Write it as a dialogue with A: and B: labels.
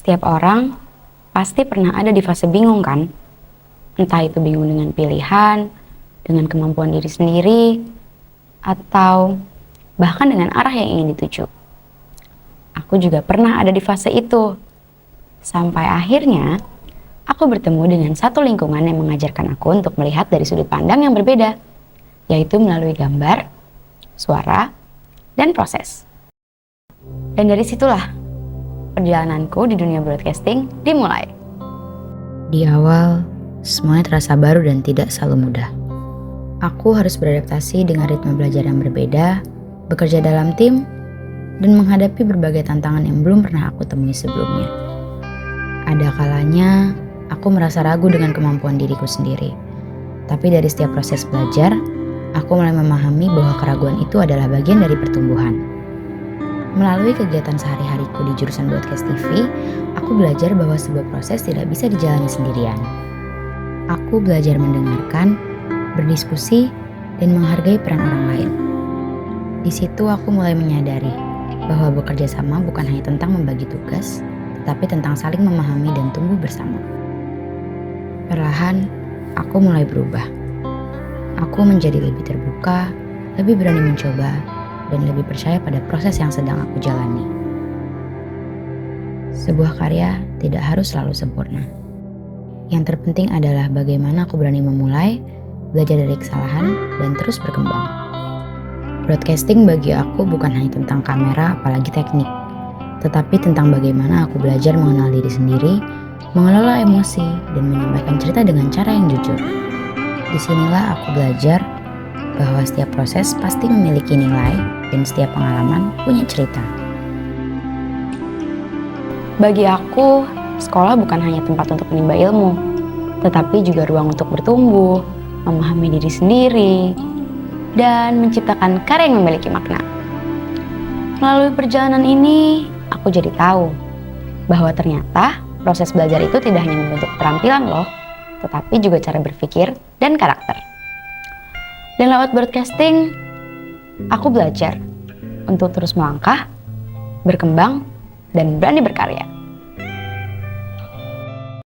A: Setiap orang pasti pernah ada di fase bingung kan? Entah itu bingung dengan pilihan, dengan kemampuan diri sendiri, atau bahkan dengan arah yang ingin dituju. Aku juga pernah ada di fase itu. Sampai akhirnya, aku bertemu dengan satu lingkungan yang mengajarkan aku untuk melihat dari sudut pandang yang berbeda, yaitu melalui gambar, suara, dan proses. Dan dari situlah, perjalananku di dunia broadcasting dimulai.
B: Di awal, semuanya terasa baru dan tidak selalu mudah. Aku harus beradaptasi dengan ritme belajar yang berbeda, bekerja dalam tim, dan menghadapi berbagai tantangan yang belum pernah aku temui sebelumnya. Ada kalanya, aku merasa ragu dengan kemampuan diriku sendiri. Tapi dari setiap proses belajar, aku mulai memahami bahwa keraguan itu adalah bagian dari pertumbuhan. Melalui kegiatan sehari-hariku di jurusan Broadcast TV, aku belajar bahwa sebuah proses tidak bisa dijalani sendirian. Aku belajar mendengarkan, berdiskusi, dan menghargai peran orang lain. Di situ aku mulai menyadari bahwa bekerja sama bukan hanya tentang membagi tugas, tetapi tentang saling memahami dan tumbuh bersama. Perlahan, aku mulai berubah. Aku menjadi lebih terbuka, lebih berani mencoba, dan lebih percaya pada proses yang sedang aku jalani. Sebuah karya tidak harus selalu sempurna. Yang terpenting adalah bagaimana aku berani memulai, belajar dari kesalahan, dan terus berkembang. Broadcasting bagi aku bukan hanya tentang kamera apalagi teknik, tetapi tentang bagaimana aku belajar mengenal diri sendiri, mengelola emosi, dan menyampaikan cerita dengan cara yang jujur. Disinilah aku belajar bahwa setiap proses pasti memiliki nilai dan setiap pengalaman punya cerita.
A: Bagi aku, sekolah bukan hanya tempat untuk menimba ilmu, tetapi juga ruang untuk bertumbuh, memahami diri sendiri, dan menciptakan karya yang memiliki makna. Melalui perjalanan ini, aku jadi tahu bahwa ternyata proses belajar itu tidak hanya membentuk keterampilan loh, tetapi juga cara berpikir dan karakter. Dan lewat broadcasting, aku belajar untuk terus melangkah, berkembang, dan berani berkarya.